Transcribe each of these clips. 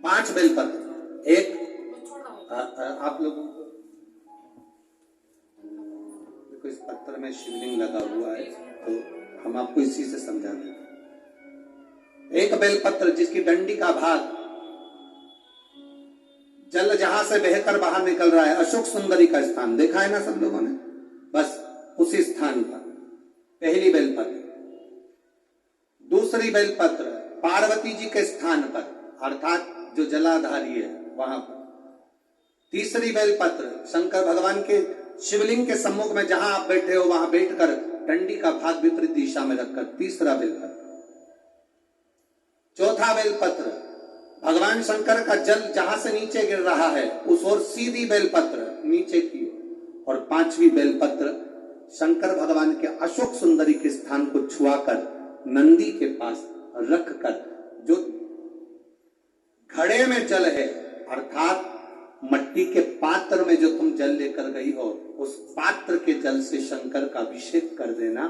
5 बेलपत्र। एक आप लोगों को देखो इस पत्थर में शिवलिंग लगा हुआ है, तो हम आपको इसी से समझा दें। एक बेलपत्र जिसकी डंडी का भाग जल जहां से बहकर बाहर निकल रहा है, अशोक सुंदरी का स्थान देखा है ना सब लोगों ने, बस उसी स्थान पर पहली बेलपत्र। दूसरी बेलपत्र पार्वती जी के स्थान पर, अर्थात जो जलाधारी है वहां पर। तीसरी बेलपत्र शंकर भगवान के शिवलिंग के सम्मुख में जहां आप बैठे हो वहां बैठकर डंडी का भाग विपरीत दिशा में रखकर, तीसरा बेलपत्र। चौथा बेलपत्र भगवान शंकर का जल जहां से नीचे गिर रहा है उस ओर सीधी बेलपत्र नीचे की ओर। और पांचवी बेलपत्र शंकर भगवान के अशोक सुंदरी के स्थान को छुआकर नंदी के पास रखकर, जो घड़े में जल है अर्थात मट्टी के पात्र में जो तुम जल लेकर गई हो, उस पात्र के जल से शंकर का अभिषेक कर देना,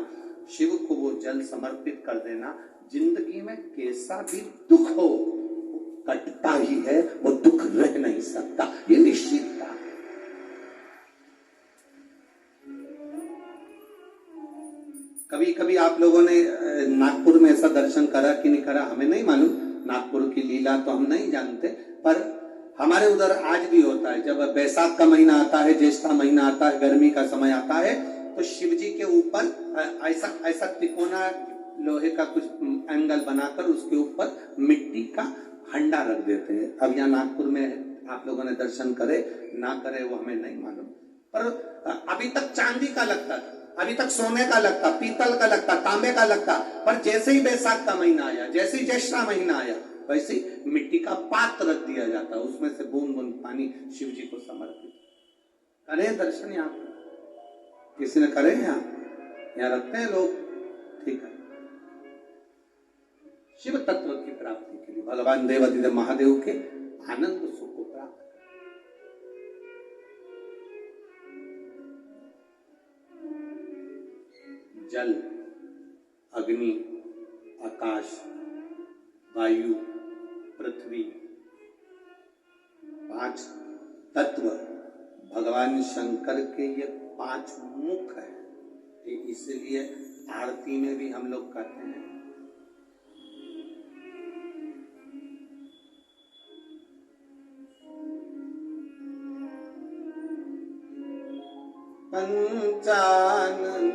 शिव को वो जल समर्पित कर देना। जिंदगी में कैसा भी दुख हो कटता ही है, वो दुख रह नहीं सकता, ये निश्चित था। कभी कभी आप लोगों ने नागपुर में ऐसा दर्शन करा कि नहीं करा हमें नहीं मालूम, नागपुर की लीला तो हम नहीं जानते, पर हमारे उधर आज भी होता है। जब बैसाख का महीना आता है, ज्येष्ठ का महीना आता है, गर्मी का समय आता है, तो शिव जी के ऊपर ऐसा ऐसा तिकोना लोहे का कुछ एंगल बनाकर उसके ऊपर मिट्टी का हंडा रख देते हैं। अब यहाँ नागपुर में आप लोगों ने दर्शन करे ना करे वो हमें नहीं मालूम, पर अभी तक चांदी का लगता था, अभी तक सोने का लगता, पीतल का लगता, तांबे का लगता, पर जैसे ही बैसाख का महीना आया, जैसे ही ज्येष्ठ का महीना आया, वैसे ही मिट्टी का पात्र रख दिया जाता, उसमें से बूंद बूंद पानी शिव जी को समर्पित करें। दर्शन यहाँ किसी ने करे, यहाँ रखते हैं लोग, ठीक है। शिव तत्व की प्राप्ति के लिए भगवान देवाधिदेव महादेव के आनंद सुख को प्राप्त, जल, अग्नि, आकाश, वायु, पृथ्वी, 5 तत्व भगवान शंकर के ये 5 मुख है। इसलिए आरती में भी हम लोग कहते हैं पंचानन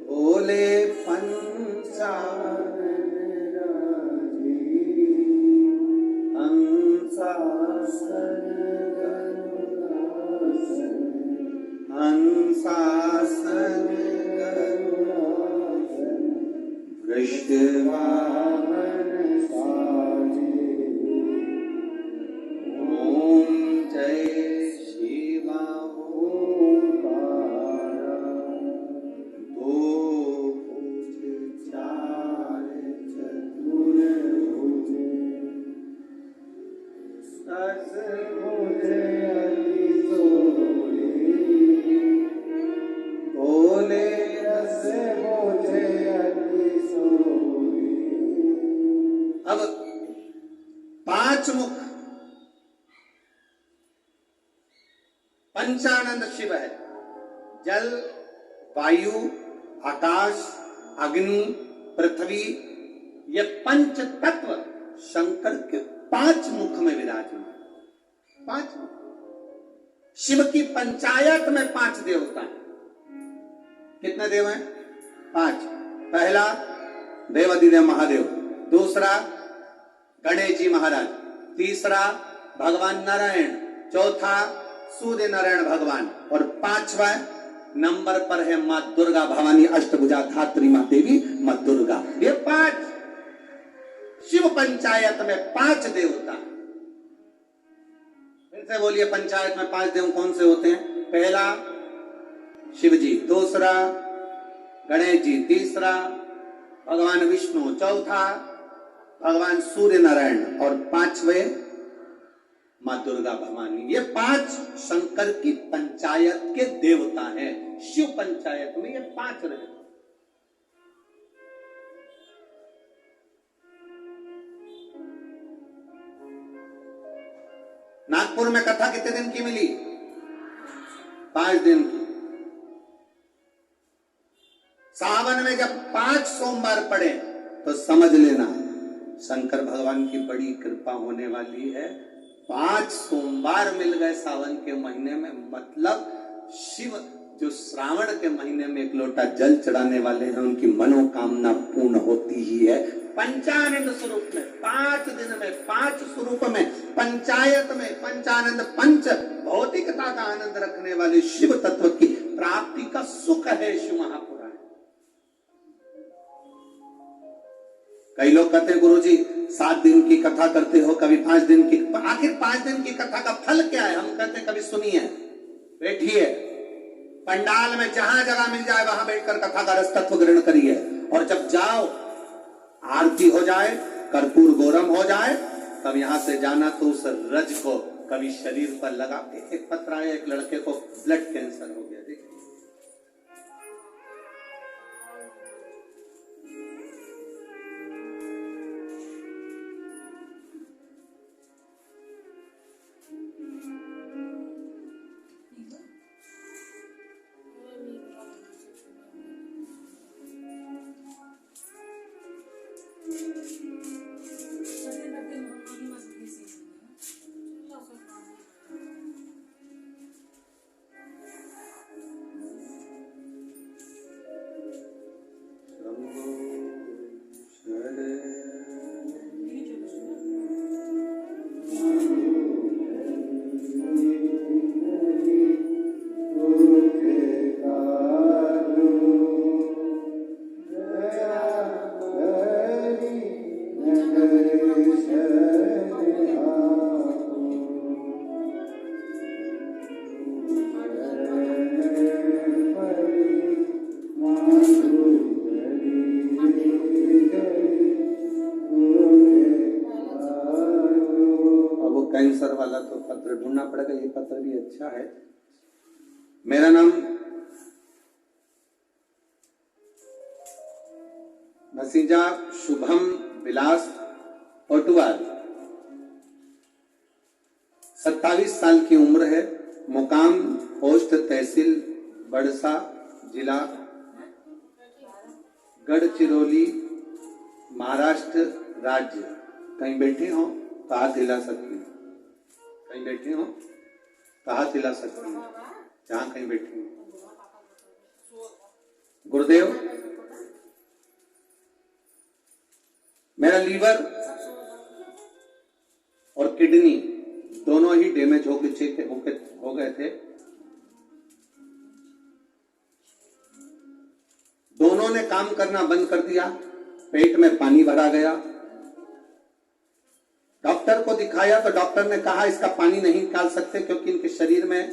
बोले पंचानन हंसासन हंसासन वृषवाहन साजे ओम जय शिवा ओंकारा दो भुज चार चतुर्भुज दस भुज अति जोड़े बोले दस भुज अति सोड़े। अब 5 मुख पंचानंद शिव है। जल, वायु, आकाश, अग्नि, पृथ्वी, ये 5 तत्व शंकर के 5 मुख में विराजमान। 5 मुख। शिव की पंचायत में 5 देवता हैं। कितने देव हैं? 5। पहला देवाधिदेव महादेव, दूसरा गणेश जी महाराज, तीसरा भगवान नारायण, चौथा सूर्य नारायण भगवान, और 5वां नंबर पर है मां दुर्गा भवानी अष्टभुजा धात्री मां देवी मां दुर्गा। ये 5 शिव पंचायत में 5 देवता। इनसे बोलिए पंचायत में 5 देव कौन से होते हैं? पहला शिव जी, दूसरा गणेश जी, तीसरा भगवान विष्णु, चौथा भगवान सूर्य नारायण, और 5वें मां दुर्गा भवानी। ये 5 शंकर की पंचायत के देवता हैं। शिव पंचायत में ये 5 रहते। नागपुर में कथा कितने दिन की मिली? 5 दिन की। सावन में जब 5 सोमवार पड़े तो समझ लेना शंकर भगवान की बड़ी कृपा होने वाली है। 5 सोमवार मिल गए सावन के महीने में, मतलब शिव जो श्रावण के महीने में 1 लोटा जल चढ़ाने वाले हैं उनकी मनोकामना पूर्ण होती ही है। पंचानंद स्वरूप में 5 दिन में 5 स्वरूप में पंचायत में पंचानंद पंच भौतिकता का आनंद रखने वाले शिव तत्व की प्राप्ति का सुख है शिव महापुराण। कई लोग कहते हैं गुरुजी 7 दिन की कथा करते हो, कभी 5 दिन की, आखिर 5 दिन की कथा का फल क्या है? हम कहते हैं कभी सुनिए, बैठिए पंडाल में जहां जगह मिल जाए वहां बैठकर कथा का रस तत्व ग्रहण करिए, और जब जाओ आरती हो जाए, कर्पूर गौरम हो जाए, तब यहां से जाना तो उस रज को कभी शरीर पर लगा। एक पत्र आया, एक लड़के को ब्लड कैंसर हो गया, देखिए कैंसर वाला तो पत्र ढूंढना पड़ेगा, ये पत्र भी अच्छा है। मेरा नाम भसीजा शुभम विलास ओटवाल, 27 साल की उम्र है, मुकाम पोस्ट तहसील बड़सा, जिला गढ़चिरौली, महाराष्ट्र राज्य। कहीं बैठे हो तो हाथ हिला सकती हो, कहीं बैठे हो तो हाथ हिला सकती हो, जहां कहीं बैठे हो। गुरुदेव, मेरा लीवर और किडनी दोनों ही डैमेज हो गए थे। दोनों ने काम करना बंद कर दिया, पेट में पानी भरा गया। डॉक्टर को दिखाया तो डॉक्टर ने कहा इसका पानी नहीं निकाल सकते क्योंकि इनके शरीर में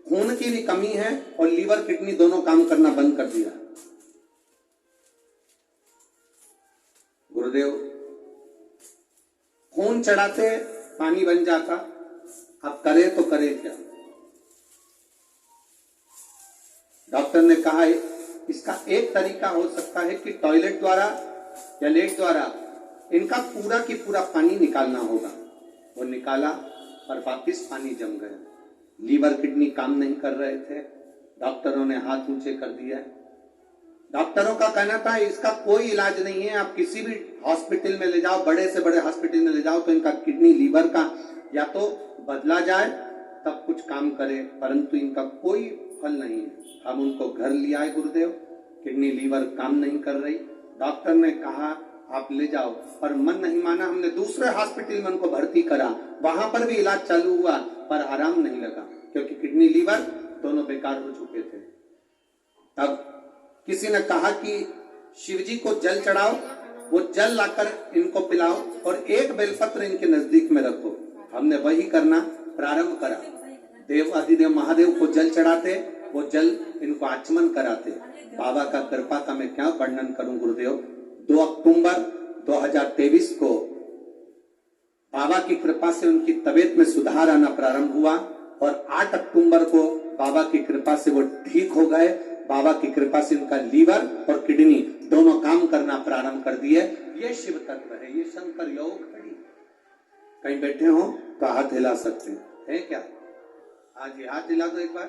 खून की भी कमी है और लीवर किडनी दोनों काम करना बंद कर दिया। गुरुदेव, खून चढ़ाते पानी बन जाता, अब करे तो करे क्या? डॉक्टर ने कहा इसका एक तरीका हो सकता है कि टॉयलेट द्वारा या लेट द्वारा इनका पूरा की पूरा पानी निकालना होगा। वो निकाला और वापिस पानी जम गया। लीवर किडनी काम नहीं कर रहे थे, डॉक्टरों ने हाथ ऊंचे कर दिया। डॉक्टरों का कहना था इसका कोई इलाज नहीं है, आप किसी भी हॉस्पिटल में ले जाओ, बड़े से बड़े हॉस्पिटल में ले जाओ तो इनका किडनी लीवर का या तो बदला जाए तब कुछ काम करे, परंतु इनका कोई फल नहीं है। हम उनको घर ले आए गुरुदेव, किडनी लीवर काम नहीं कर रही। डॉक्टर ने कहा आप ले जाओ, पर मन नहीं माना। हमने दूसरे हॉस्पिटल में उनको भर्ती करा, वहां पर भी इलाज चालू हुआ पर आराम नहीं लगा क्योंकि किडनी लीवर दोनों बेकार हो चुके थे। तब किसी ने कहा कि शिवजी को जल चढ़ाओ, वो जल लाकर इनको पिलाओ और एक बेलपत्र इनके नजदीक में रखो। हमने वही करना प्रारंभ करा। देव अधिदेव महादेव को जल चढ़ाते, वो जल इनको आचमन कराते। बाबा का कृपा का मैं क्या वर्णन करूं गुरुदेव। 2 अक्टूबर 2023 को बाबा की कृपा से उनकी तबीयत में सुधार आना प्रारंभ हुआ और 8 अक्टूबर को बाबा की कृपा से वो ठीक हो गए। बाबा की कृपा से उनका लीवर और किडनी दोनों काम करना प्रारंभ कर दिए। ये शिव तत्व है, ये शंकर योग। कहीं बैठे हो तो हाथ हिला सकते हैं। है क्या? हाँ जी, हाथ दिला दो एक बार।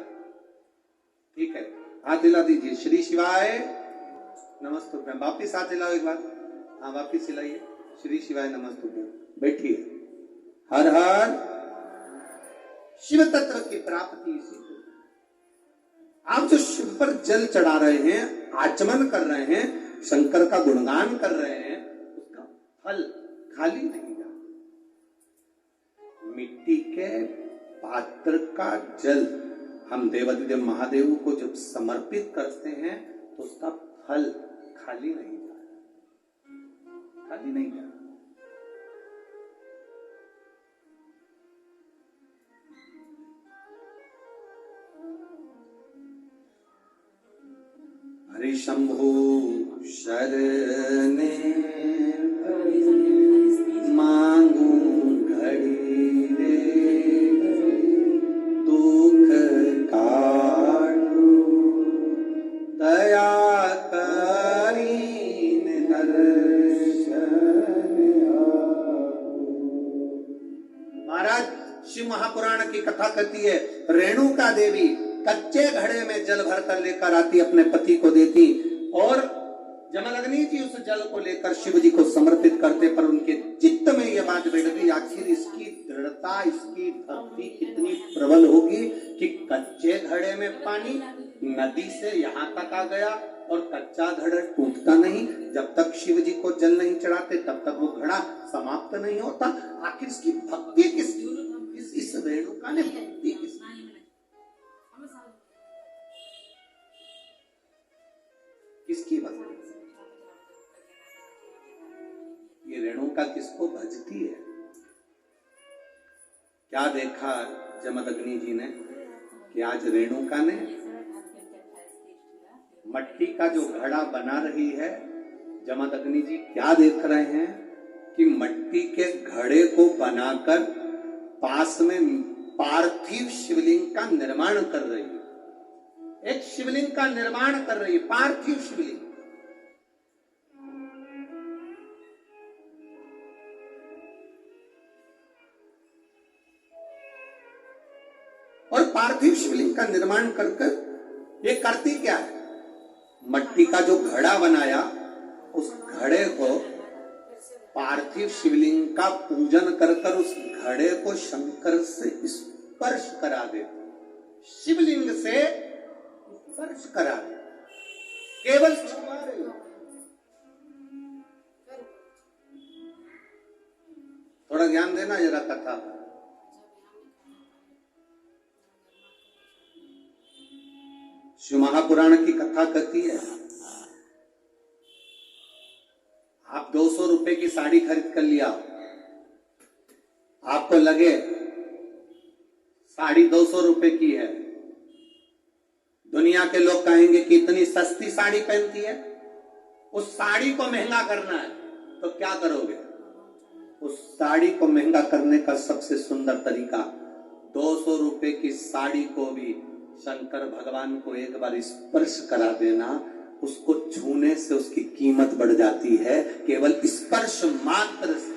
ठीक है, हाथ दिला दीजिए। श्री शिवाय नमस्तुभ्यम। वापिस हाथ दिलाओ एक बार। हाँ, वापिस हिलाइए। श्री शिवाय नमस्तुभ्यम। बैठिए। हर हर शिव तत्व की प्राप्ति इसी को। आप जो शिव पर जल चढ़ा रहे हैं, आचमन कर रहे हैं, शंकर का गुणगान कर रहे हैं, उसका फल खाली नहीं जाता। मिट्टी के पात्र का जल हम देवाधिदेव महादेव को जब समर्पित करते हैं तो उसका फल खाली नहीं जाता, खाली नहीं जाता। हरि शंभु शरणे मांगू घड़ी रे, दुख काटू दया करीन दर्शन आपको। महाराज, शिव महापुराण की कथा कहती है, रेणुका देवी कच्चे घड़े में जल भरकर लेकर आती, अपने पति को देती, और जमदग्नि जी उस जल को लेकर शिव जी को समर्पित करते। पर उनके चित्त में यह बात बैठ गई, आखिर इसकी दृढ़ता, इसकी भक्ति कितनी प्रबल होगी कि कच्चे घड़े में पानी नदी से यहाँ तक आ गया और कच्चा घड़ा टूटता नहीं। जब तक शिव जी को जल नहीं चढ़ाते तब तक वो घड़ा समाप्त नहीं होता। आखिर इसकी भक्ति इस रेणुका ने भक्ति किसकी भक्ति? ये रेणुका किसको भजती है? क्या देखा जमदग्नि जी ने कि आज रेणुका ने मट्टी का जो घड़ा बना रही है। जमदग्नि जी क्या देख रहे हैं कि मट्टी के घड़े को बनाकर पास में पार्थिव शिवलिंग का निर्माण कर रही है। एक शिवलिंग का निर्माण कर रही है, पार्थिव शिवलिंग। और पार्थिव शिवलिंग का निर्माण कर कर ये करती क्या है? मट्टी का जो घड़ा बनाया, उस घड़े को पार्थिव शिवलिंग का पूजन कर कर उस घड़े को शंकर से स्पर्श करा दे, शिवलिंग से स्पर्श करा दे, केवल छुआ रही। थोड़ा ध्यान देना जरा कथा। शिव महापुराण की कथा कहती है, आप 200 रुपए की साड़ी खरीद कर लिया, आपको लगे साड़ी 200 रुपए की है, दुनिया के लोग कहेंगे कि इतनी सस्ती साड़ी पहनती है। उस साड़ी को महंगा करना है तो क्या करोगे? उस साड़ी को महंगा करने का सबसे सुंदर तरीका, 200 रुपए की साड़ी को भी शंकर भगवान को एक बार स्पर्श करा देना। उसको छूने से उसकी कीमत बढ़ जाती है, केवल स्पर्श मात्र से।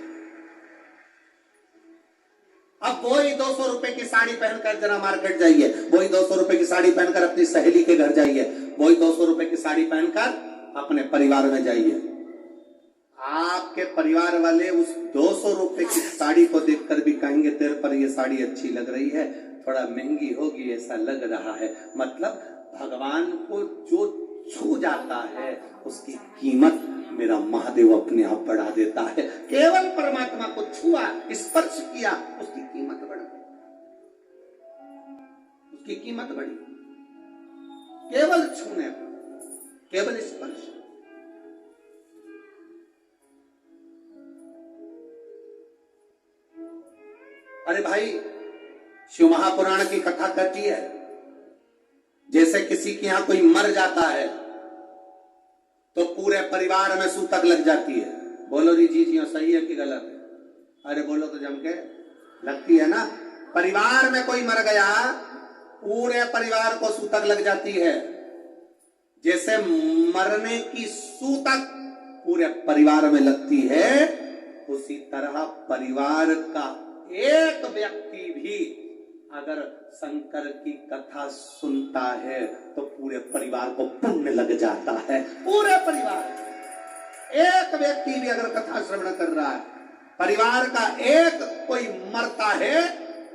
अब वही 200 रुपए की साड़ी पहनकर जरा मार्केट जाइए, वही 200 रुपए की साड़ी पहनकर अपनी सहेली के घर जाइए, वही 200 रुपए की साड़ी पहनकर अपने परिवार में जाइए। आपके परिवार वाले उस 200 रुपए की साड़ी को देखकर भी कहेंगे तेरे पर ये साड़ी अच्छी लग रही है, थोड़ा महंगी होगी ऐसा लग रहा है। मतलब भगवान को जो छू जाता है उसकी कीमत मेरा महादेव अपने आप बढ़ा देता है। केवल परमात्मा को छुआ, स्पर्श किया, उसकी कीमत बढ़ गई, उसकी कीमत बढ़ी। केवल छूने पर, केवल स्पर्श। अरे भाई, शिव महापुराण की कथा कहती है, जैसे किसी के यहां कोई मर जाता है तो पूरे परिवार में सूतक लग जाती है। बोलो जी जी सही है कि गलत है? अरे बोलो तो जम के, लगती है ना। परिवार में कोई मर गया, पूरे परिवार को सूतक लग जाती है। जैसे मरने की सूतक पूरे परिवार में लगती है, उसी तरह परिवार का एक व्यक्ति भी अगर शंकर की कथा सुनता है तो पूरे परिवार को पुण्य लग जाता है। पूरे परिवार, एक व्यक्ति भी अगर कथा श्रवण कर रहा है, परिवार का एक कोई मरता है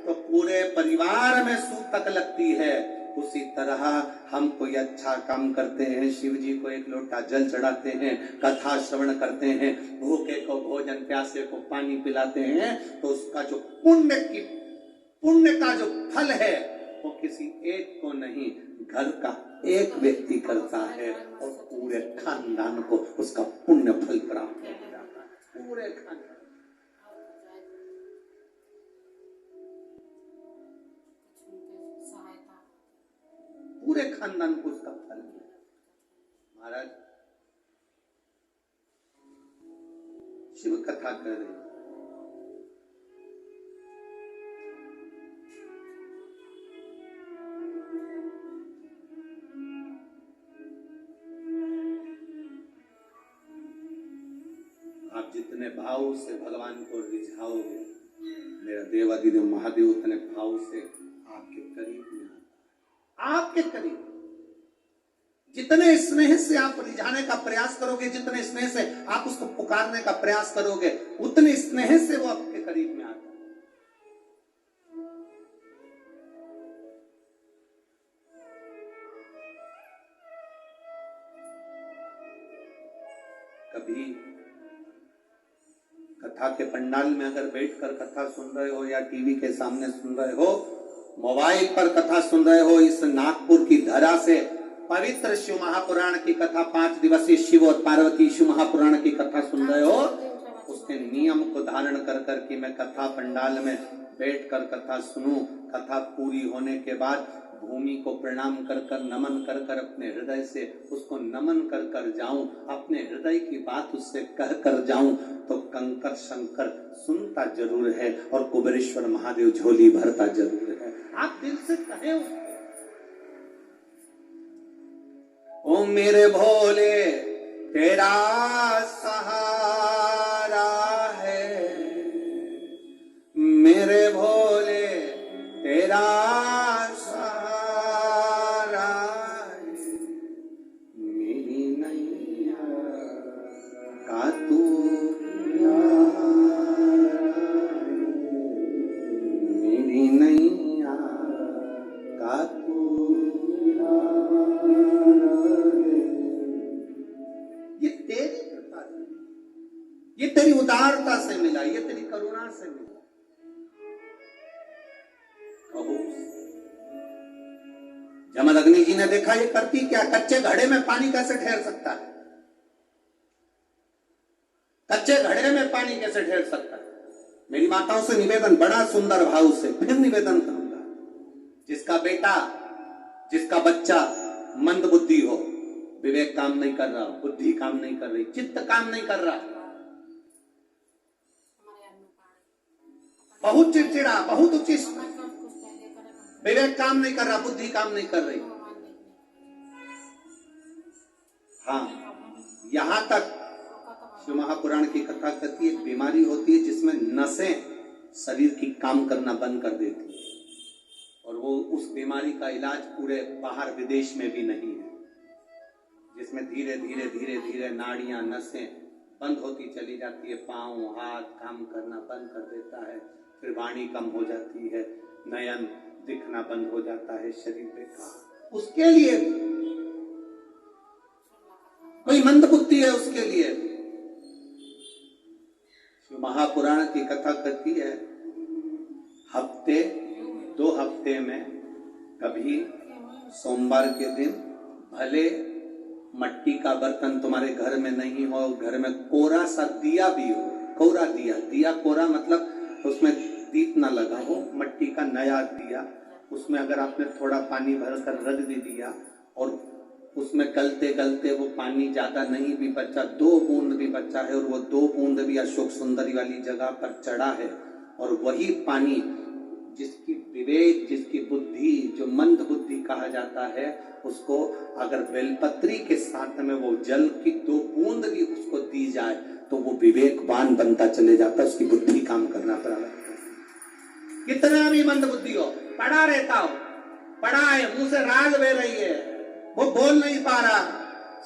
तो पूरे परिवार में सूतक लगती है। उसी तरह हम कोई अच्छा काम करते हैं, शिव जी को एक लोटा जल चढ़ाते हैं, कथा श्रवण करते हैं, भूखे को भोजन, प्यासे को पानी पिलाते हैं, तो उसका जो पुण्य का जो फल है वो किसी एक को नहीं, घर का एक व्यक्ति करता है और पूरे खानदान को उसका पुण्य फल प्राप्त हो जाता है। पूरे खानदान, पूरे खानदान को उसका फल मिला। महाराज शिव कथा कर रहे, आप जितने भाव से भगवान को रिझाओगे, मेरा देवाधिदेव महादेव उतने भाव से आपके करीब में, आपके करीब, जितने स्नेह से आप रिझाने का प्रयास करोगे, जितने स्नेह से आप उसको पुकारने का प्रयास करोगे, उतने स्नेह से वो आपके करीब में आता है। कभी कथा के पंडाल में अगर बैठकर कथा सुन रहे हो या टीवी के सामने सुन रहे हो, मोबाइल पर कथा सुन रहे हो, इस नागपुर की धरा से पवित्र शिव महापुराण की कथा, 5 दिवसीय शिव और पार्वती शिव महापुराण की कथा सुन रहे हो, उसके नियम को धारण कर कर कि मैं कथा पंडाल में बैठकर कथा सुनूं, कथा पूरी होने के बाद भूमि को प्रणाम कर कर, नमन कर कर, अपने हृदय से उसको नमन कर कर जाऊं, अपने हृदय की बात उससे कह कर जाऊं, तो कंकर शंकर सुनता जरूर है और कुबेरेश्वर महादेव झोली भरता जरूर है। आप दिल से कहें, ओ मेरे भोले तेरा सहारा है, मेरे भोले तेरा सहारा है, मेरी नैया का तू मेरी नैया का तू, ये तेरी कृपा से, ये तेरी उदारता से मिला, ये तेरी करुणा से मिला। जमदग्नि जी ने देखा ये करती क्या, कच्चे घड़े में पानी कैसे ठहर सकता है, कच्चे घड़े में पानी कैसे ठहर सकता है। मेरी माताओं से निवेदन, बड़ा सुंदर भाव से फिर निवेदन करूंगा, जिसका बेटा, जिसका बच्चा मंद बुद्धि हो, विवेक काम नहीं कर रहा, बुद्धि काम नहीं कर रही, चित्त काम नहीं कर रहा, बहुत चिड़चिड़ा, बहुत उचित, विवेक काम नहीं कर रहा, बुद्धि काम नहीं कर रही, हाँ, यहां तक शिव महापुराण की कथा कहती है, एक बीमारी होती है जिसमें नसें शरीर की काम करना बंद कर देती है, और वो उस बीमारी का इलाज पूरे बाहर विदेश में भी नहीं है, जिसमें धीरे धीरे धीरे धीरे नाड़ियां, नसें बंद होती चली जाती है, पांव हाथ काम करना बंद कर देता है, फिर वाणी कम हो जाती है, नयन दिखना बंद हो जाता है शरीर पे। उसके लिए कोई मंदबुद्धि है, उसके लिए शिव महापुराण की कथा कहती है, हफ्ते 2 हफ्ते में कभी सोमवार के दिन भले मट्टी का बर्तन तुम्हारे घर में नहीं हो, घर में कोरा सा दिया भी हो, कोरा दिया, दिया कोरा मतलब उसमें दीप ना लगा हो, मट्टी का नया दिया, उसमें अगर आपने थोड़ा पानी भरकर रख भी दिया और उसमें गलते गलते वो पानी ज्यादा नहीं भी बचा, 2 बूंद भी बचा है, और वो 2 बूंद भी अशोक सुंदरी वाली जगह पर चढ़ा है, और वही पानी जिसकी विवेक, जिसकी बुद्धि, जो मंद बुद्धि कहा जाता है, उसको अगर बेलपत्री के साथ में वो जल की 2 बूंद भी उसको दी जाए तो वो विवेकवान बनता चले जाता है, उसकी बुद्धि काम करना प्रारंभ करती है। कितना भी मंद बुद्धि हो, पड़ा रहता हो, पड़ा है, मुंह से राग बह रही है, वो बोल नहीं पा रहा,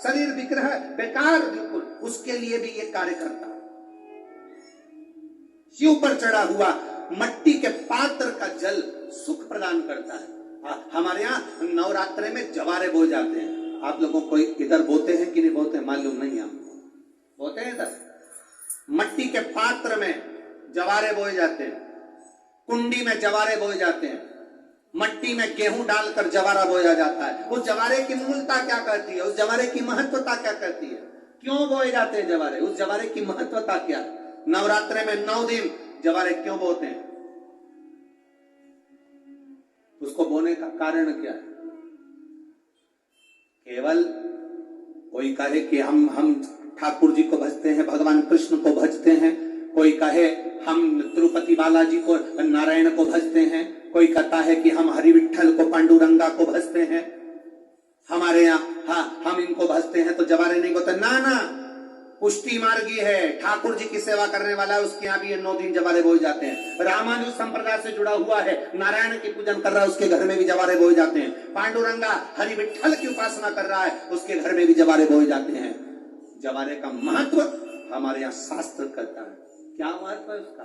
शरीर विग्रह बेकार बिल्कुल, उसके लिए भी ये कार्य करता। शिव पर चढ़ा हुआ मट्टी के पात्र का जल सुख प्रदान करता है। हमारे यहाँ नवरात्रे में जवारे बोए जाते हैं। आप लोगों को इधर बोते हैं कि नहीं बोते मालूम नहीं, हम बोते हैं इधर। मट्टी के पात्र में जवारे बोए जाते हैं, कुंडी में जवारे बोए जाते हैं, मट्टी में गेहूं डालकर जवारा बोया जाता है। उस जवारे की मूलता क्या कहती है, उस जवारे की महत्वता क्या कहती है, क्यों बोए जाते हैं जवारे, उस जवारे की महत्वता क्या है? नवरात्रे में 9 दिन जवारे क्यों बोते हैं, उसको बोने का कारण क्या है? केवल कोई कहे कि हम ठाकुर जी को भजते हैं, भगवान कृष्ण को भजते हैं, कोई कहे हम तिरुपति बालाजी को, नारायण को भजते हैं, कोई कहता है कि हम हरि विठल को, पांडुरंगा को भजते हैं, हमारे यहाँ हाँ हम इनको भजते हैं तो जवारे नहीं बोते। ना ना, पुष्टि मार्गी है, ठाकुर जी की सेवा करने वाला है, उसके यहाँ भी ये 9 दिन जवारे बोए जाते हैं। रामानुज संप्रदाय से जुड़ा हुआ है, नारायण की पूजन कर रहा है, उसके घर में भी जवारे बोए जाते हैं। पांडुरंगा हरि विठल की उपासना कर रहा है, उसके घर में भी जवारे बोए जाते हैं। जवारे का महत्व हमारे यहाँ शास्त्र कहता है। क्या महत्व है उसका,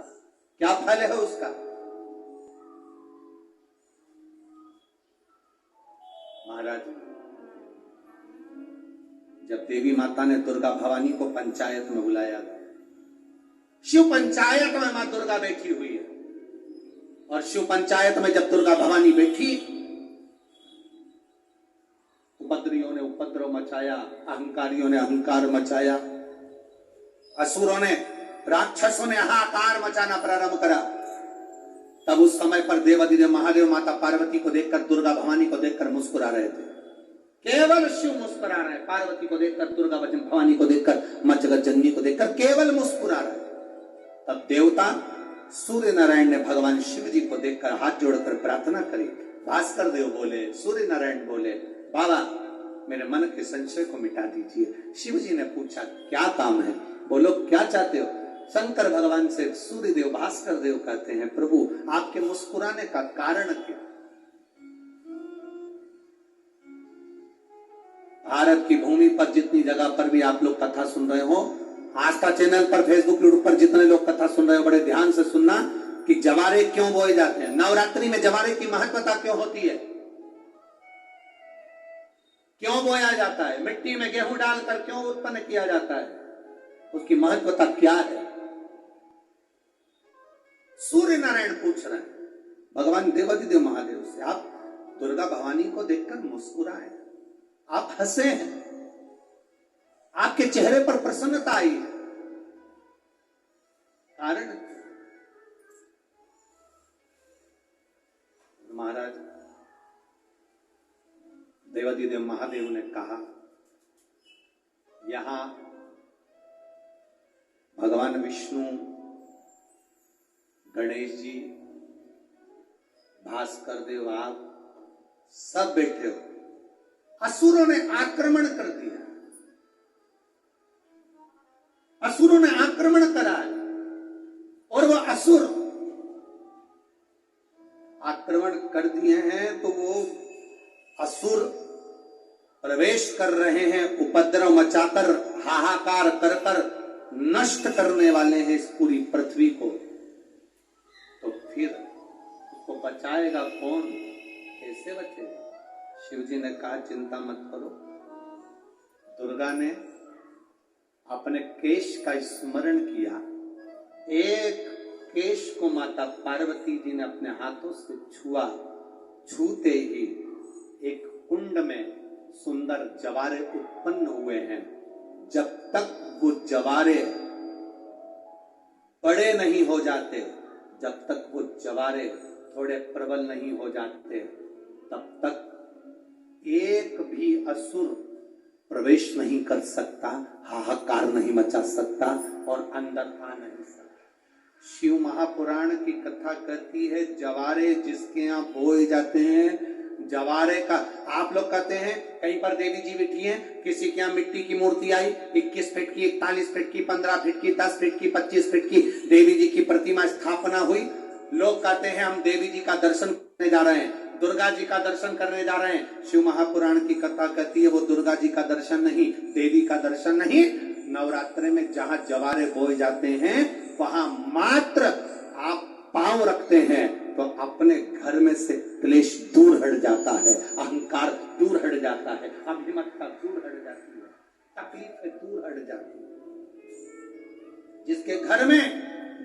क्या फल है उसका? महाराज, जब देवी माता ने दुर्गा भवानी को पंचायत में बुलाया, शिव पंचायत में मां दुर्गा बैठी हुई है, और शिव पंचायत में जब दुर्गा भवानी बैठी, उपद्रवियों ने उपद्रव मचाया, अहंकारियों ने अहंकार मचाया, असुरों ने, राक्षसों ने हाहाकार मचाना प्रारंभ करा। तब उस समय पर देवाधिदेव महादेव माता पार्वती को देखकर, दुर्गा भवानी को देखकर मुस्कुरा रहे थे। केवल शिव मुस्कुरा रहे, पार्वती को देखकर, दुर्गा भवानी को देखकर, मां जगत जननी को देखकर केवल मुस्कुरा रहे। तब देवता सूर्य नारायण ने भगवान शिव जी को देखकर हाथ जोड़कर प्रार्थना करी। भास्कर देव बोले, सूर्य नारायण बोले, बाबा मेरे मन के संशय को मिटा दीजिए। शिव जी ने पूछा क्या काम है, बोलो क्या चाहते हो? शंकर भगवान से सूर्य देव, भास्कर देव कहते हैं, प्रभु आपके मुस्कुराने का कारण क्या? भारत की भूमि पर जितनी जगह पर भी आप लोग कथा सुन रहे हो, आस्था चैनल पर, फेसबुक, यूट्यूब पर जितने लोग कथा सुन रहे हो, बड़े ध्यान से सुनना कि जवारे क्यों बोए जाते हैं। नवरात्रि में जवारे की महत्वता क्यों होती है, क्यों बोया जाता है, मिट्टी में गेहूं डालकर क्यों उत्पन्न किया जाता है, उसकी महत्वता क्या है? सूर्य नारायण पूछ रहे हैं भगवान देवाधिदेव महादेव से, आप दुर्गा भवानी को देखकर मुस्कुराए, आप हंसे हैं, आपके चेहरे पर प्रसन्नता आई है, कारण? महाराज देवाधिदेव महादेव ने कहा, यहां भगवान विष्णु, गणेश जी, भास्कर देव, आप सब बैठे हो। असुरों ने आक्रमण कर दिया, असुरों ने आक्रमण करा, और वो असुर आक्रमण कर दिए हैं तो वो असुर प्रवेश कर रहे हैं, उपद्रव मचाकर, हाहाकार कर कर नष्ट करने वाले हैं इस पूरी पृथ्वी को। तो फिर उसको बचाएगा कौन, कैसे बचेगा? शिव जी ने कहा चिंता मत करो। दुर्गा ने अपने केश का स्मरण किया, एक केश को माता पार्वती जी ने अपने हाथों से छुआ, छूते ही एक कुंड में सुंदर जवारे उत्पन्न हुए हैं। जब तक वो जवारे बड़े नहीं हो जाते, जब तक वो जवारे थोड़े प्रबल नहीं हो जाते, तब तक एक भी असुर प्रवेश नहीं कर सकता, हाहाकार नहीं मचा सकता और अंदर आ नहीं सकता। शिव महापुराण की कथा कहती है, जवारे जिसके यहाँ बोए जाते हैं, जवारे का, आप लोग कहते हैं कहीं पर देवी जी बैठी हैं, किसी के यहाँ मिट्टी की मूर्ति आई, 21 फीट की, 41 फीट की, 15 फीट की, 10 फीट की, 25 फीट की देवी जी की प्रतिमा स्थापना हुई, लोग कहते हैं हम देवी जी का दर्शन करने जा रहे हैं, दुर्गा जी का दर्शन करने जा रहे हैं। शिव महापुराण की कथा कहती है वो दुर्गा जी का दर्शन नहीं, देवी का दर्शन नहीं। नवरात्रे में जहां जवारे बोए जाते हैं वहां मात्र आप पांव रखते हैं तो अपने घर में से क्लेश दूर हट जाता है, अहंकार दूर हट जाता है, अभिमतता दूर हट जाती है, तकलीफें दूर हट जाती है। जिसके घर में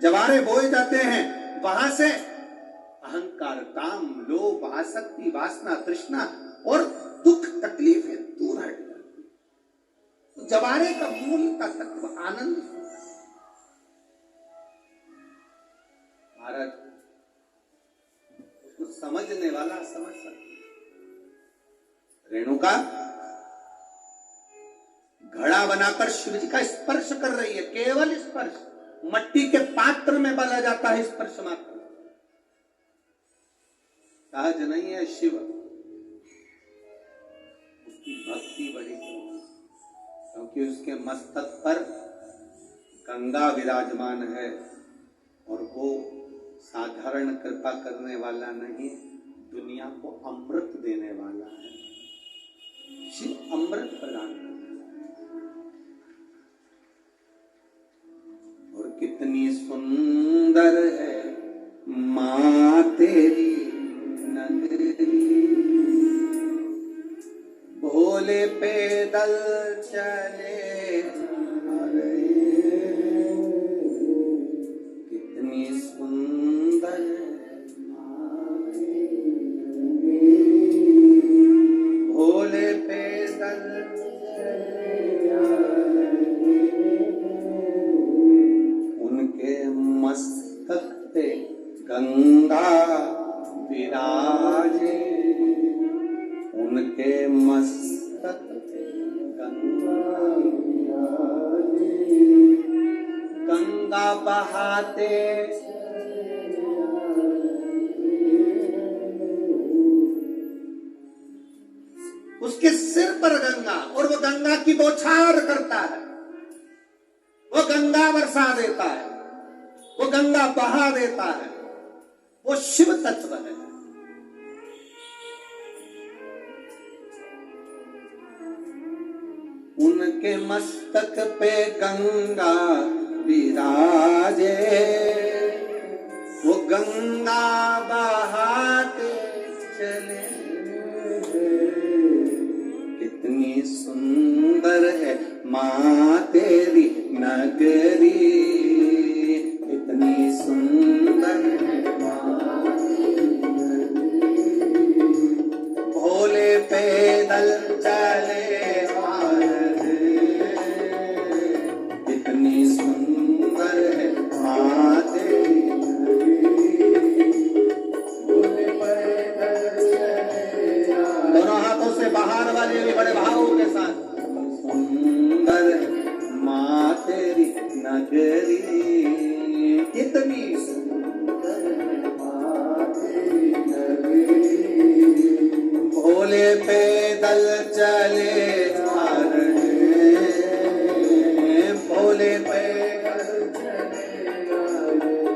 जवारे बोए जाते हैं वहां से अहंकार, काम, लोभ, आसक्ति, वासना, तृष्णा और दुख, तकलीफें दूर हट जाती है। जवारे का मूल का तत्व आनंद होता है। महाराज उसको समझने वाला समझ सकता है। रेणुका घड़ा बनाकर शिव जी का स्पर्श कर रही है, केवल स्पर्श, मट्टी के पात्र में डाला जाता है स्पर्श मात्र, सहज नहीं है शिव। उसकी भक्ति बड़ी क्योंकि उसके मस्तक पर गंगा विराजमान है और वो साधारण कृपा करने वाला नहीं, दुनिया को अमृत देने वाला है। शिव अमृत प्रदान करता है। और कितनी सुंदर है माँ तेरी नगरी, भोले पैदल चले कितनी सुंदर भोले पैदल उनके मस्तक पे गंगा विराजे, उनके मस्तक पे गंगा विराजे, गंगा बहाते उसके सिर पर गंगा, और वो गंगा की बौछार करता है, वो गंगा बरसा देता है, वो गंगा बहा देता है, वो शिव तत्व है। उनके मस्तक पे गंगा विराजे, वो गंगा बहाते चले, कितनी सुंदर है माँ तेरी नगरी, कितनी सुंदर है माँ तेरी नगरी, भोले पैदल चले कितनी सुंदर है माँ तेरी नगरी, भोले पैदल चले। दोनों हाथों से बाहर वाले भी बड़े भावों के साथ, सुंदर है माँ तेरी नगरी, कितनी सुंदर है माँ तेरी नगरी, भोले पैदल चले आ रहे, भोले पैदल चले आ रहे।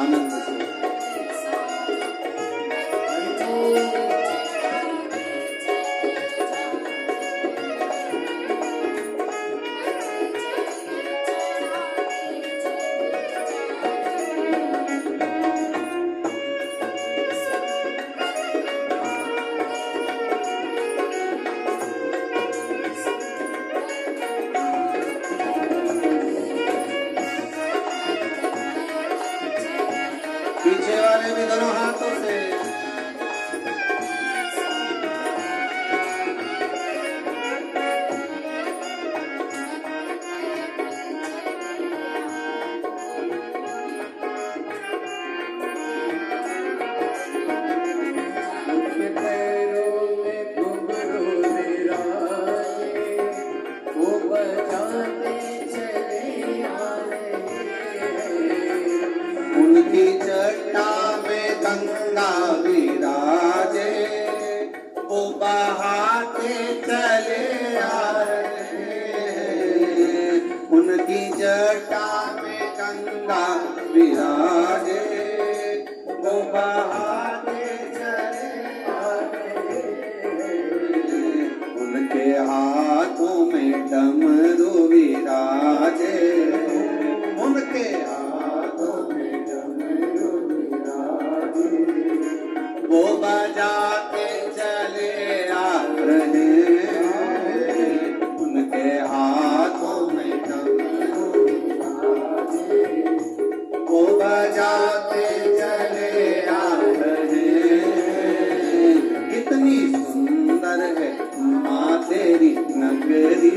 आनंद से। पीछे वाले भी दोनों हाथों से। उनकी जटा में गंगा विराजे, वो बहाते चले आ रहे। उनकी जटा में गंगा विराजे, वो बहाते चले आ रहे। उनके हाथों में डमरू विराजे, उनके वो बजाते चले आ रहे। उनके हाथों में डमरू विराजे, वो बजाते चले आ रहे। कितनी सुंदर है माँ तेरी नगरी,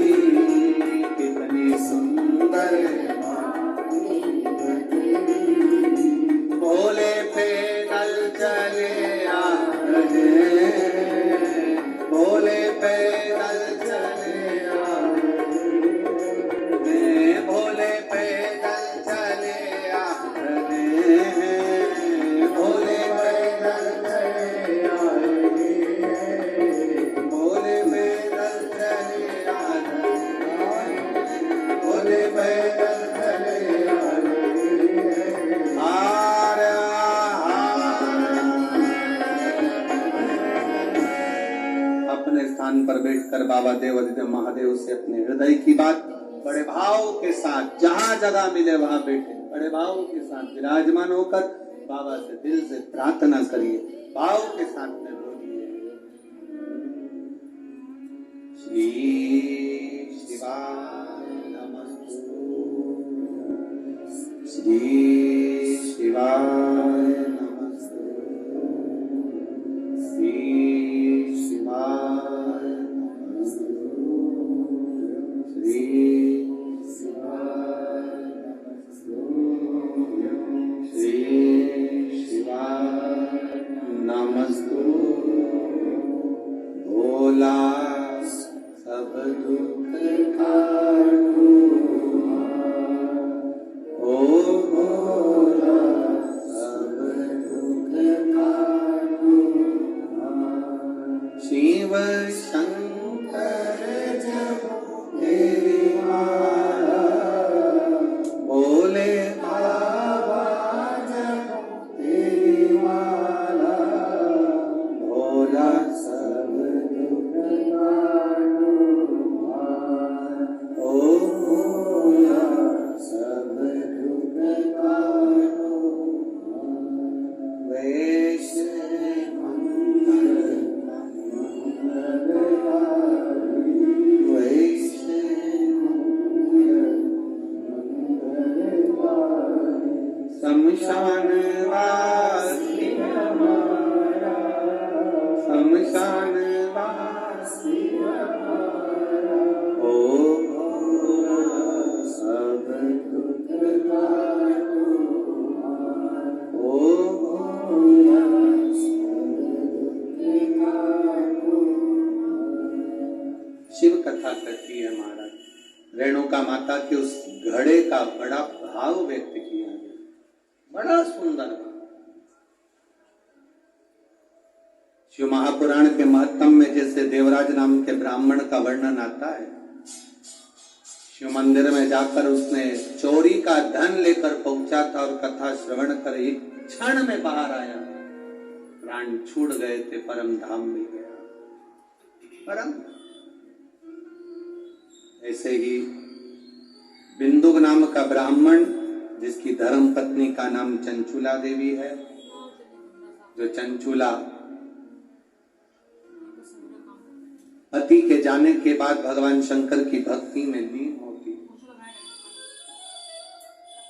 कितनी सुंदर है माँ तेरी नगरी। भोले पैदल चले आ रहे, भोले पैदल चले आ रहे, भोले पैदल चले आ रहे हैं, भोले पैदल चले आ रहे, भोले पैदल चले आ रहे, भोले पैदल चले आ रहे। अपने स्थान पर बैठकर बाबा देवाधिदेव महादेव से अपने हृदय की बात बड़े भाव के साथ, जहां जगह मिले वहां बैठे, बड़े भाव के साथ विराजमान होकर बाबा से दिल से प्रार्थना करिए, भाव के साथ में बोलिए। श्री शिवाय नमस्तु, श्री शिवाय नमस्तु, श्री शिवाय नमस्तु, श्री शिवाय नमस्तु, श्री शिवाय नमस्तु। भोला सब दुख काटू, ओ भोला सब दुख काटू। शिव शंकर जब तेरी माला, भोले बाबा जब तेरी माला, भोला सब दुख काटू। ओ भोला सब दुख काटू। वैश्य मंगल शमशान वासी हमारा, शमशान वासी हमारा, ओ भोला सब दुख काटू। ओ भोला सब दुख काटू। शिव कथा कहती है महाराज, रेणुका माता के उस घड़े का बड़ा भाव व्यक्त किया गया, बड़ा सुंदर भाव। शिव महापुराण के महत्तम में जैसे देवराज नाम के ब्राह्मण का वर्णन आता है, शिव शिव मंदिर में जाकर उसने चोरी का धन लेकर पहुंचा था और कथा श्रवण कर एक क्षण में बाहर आया, प्राण छूट गए थे, परम धाम मिल गया। परम ऐसे ही बिंदुक नाम का ब्राह्मण, जिसकी धर्म पत्नी का नाम चंचुला देवी है, जो चंचुला पति के जाने के बाद भगवान शंकर की भक्ति में लीन होती,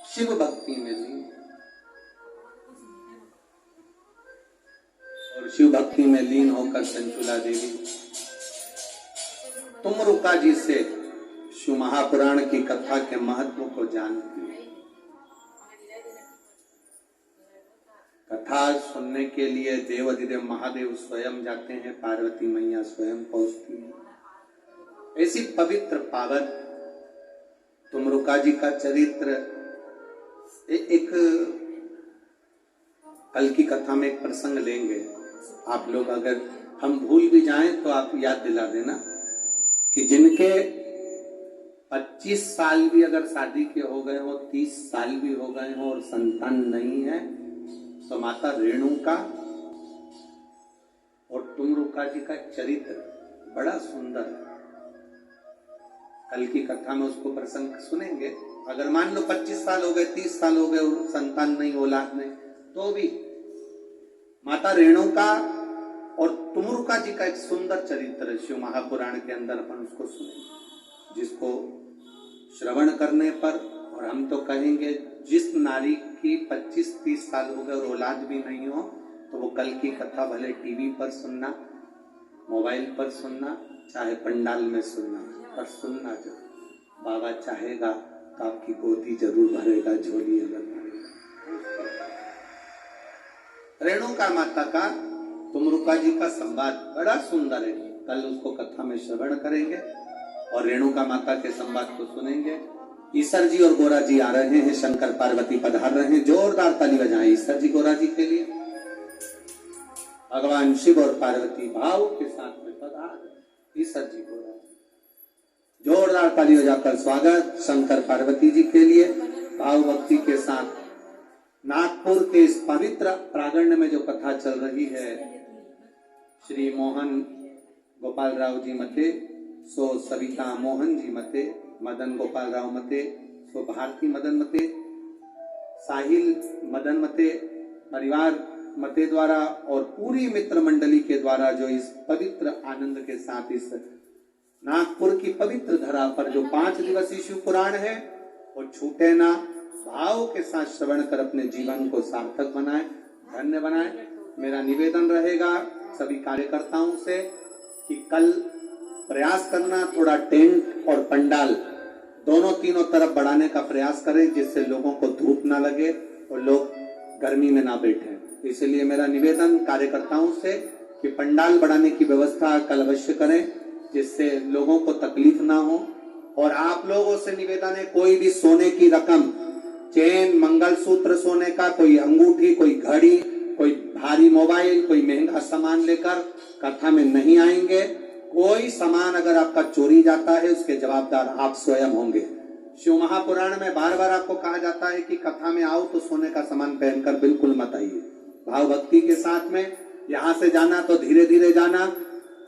शिव भक्ति में लीन, और शिव भक्ति में लीन होकर चंचुला देवी तुमरुका जी से शिव महापुराण की कथा के महत्व को जानती है। कथा सुनने के लिए देवाधिदेव महादेव स्वयं जाते हैं, पार्वती मैया स्वयं पहुंचती है। ऐसी पवित्र पावन तुमरुका जी का चरित्र एक कल की कथा में एक प्रसंग लेंगे। आप लोग अगर हम भूल भी जाएं तो आप याद दिला देना कि जिनके 25 साल भी अगर शादी के हो गए हो, 30 साल भी हो गए हो और संतान नहीं है, तो माता रेणुका और तुमरुका जी का चरित्र बड़ा सुंदर है। कल की कथा में उसको प्रसंग सुनेंगे। अगर मान लो 25 साल हो गए, 30 साल हो गए और संतान नहीं, औलाद नहीं, तो भी माता रेणुका और तुमरुका जी का एक सुंदर चरित्र शिव महापुराण के अंदर अपन उसको सुनेंगे, जिसको श्रवण करने पर, और हम तो कहेंगे जिस नारी की 25-30 साल हो गए और औलाद भी नहीं हो, तो वो कल की कथा भले टीवी पर सुनना, मोबाइल पर सुनना, चाहे पंडाल में सुनना, पर सुनना जरूर। बाबा चाहेगा तो आपकी गोदी जरूर भरेगा, झोली अगर भरेगा। रेणुका माता का तुमरुका जी का संवाद बड़ा सुंदर है। कल उसको कथा में श्रवण करेंगे और रेणुका माता के संवाद को सुनेंगे। ईश्वर जी और गोरा जी आ रहे हैं, शंकर पार्वती पधार रहे हैं। जोरदार ताली बजाएं ईश्वर जी गोरा जी के लिए। भगवान शिव और पार्वती भाव के साथ में पधार। ईश्वर जी गोरा जी, जोरदार ताली बजाकर स्वागत शंकर पार्वती जी के लिए भाव भक्ति के साथ। नागपुर के इस पवित्र प्रांगण में जो कथा चल रही है, श्री मोहन गोपाल राव जी मते, सो सविता मोहन जी मते, मदन गोपाल राव मते, सो भारती मदन मते, साहिल मदन मते परिवार मते द्वारा और पूरी मित्र मंडली के द्वारा जो इस पवित्र आनंद के साथ इस नागपुर की पवित्र धरा पर जो 5 दिवसीय शिव पुराण है, वो छूटे ना, भाव के साथ श्रवण कर अपने जीवन को सार्थक बनाए, धन्य बनाए। मेरा निवेदन रहेगा सभी कार्यकर्ताओं से कि कल प्रयास करना थोड़ा टेंट और पंडाल दोनों तीनों तरफ बढ़ाने का प्रयास करें, जिससे लोगों को धूप ना लगे और लोग गर्मी में ना बैठे। इसलिए मेरा निवेदन कार्यकर्ताओं से कि पंडाल बढ़ाने की व्यवस्था कल अवश्य करें, जिससे लोगों को तकलीफ ना हो। और आप लोगों से निवेदन है, कोई भी सोने की रकम, चेन, मंगलसूत्र सोने का, कोई अंगूठी, कोई घड़ी, कोई भारी मोबाइल, कोई महंगा सामान लेकर कथा में नहीं आएंगे। कोई सामान अगर आपका चोरी जाता है, उसके जवाबदार आप स्वयं होंगे। शिव महापुराण में बार बार आपको कहा जाता है कि कथा में आओ तो सोने का सामान पहनकर बिल्कुल मत आइए। भाव भक्ति के साथ में यहाँ से जाना तो धीरे धीरे जाना,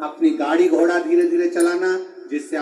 अपनी गाड़ी घोड़ा धीरे धीरे चलाना, जिससे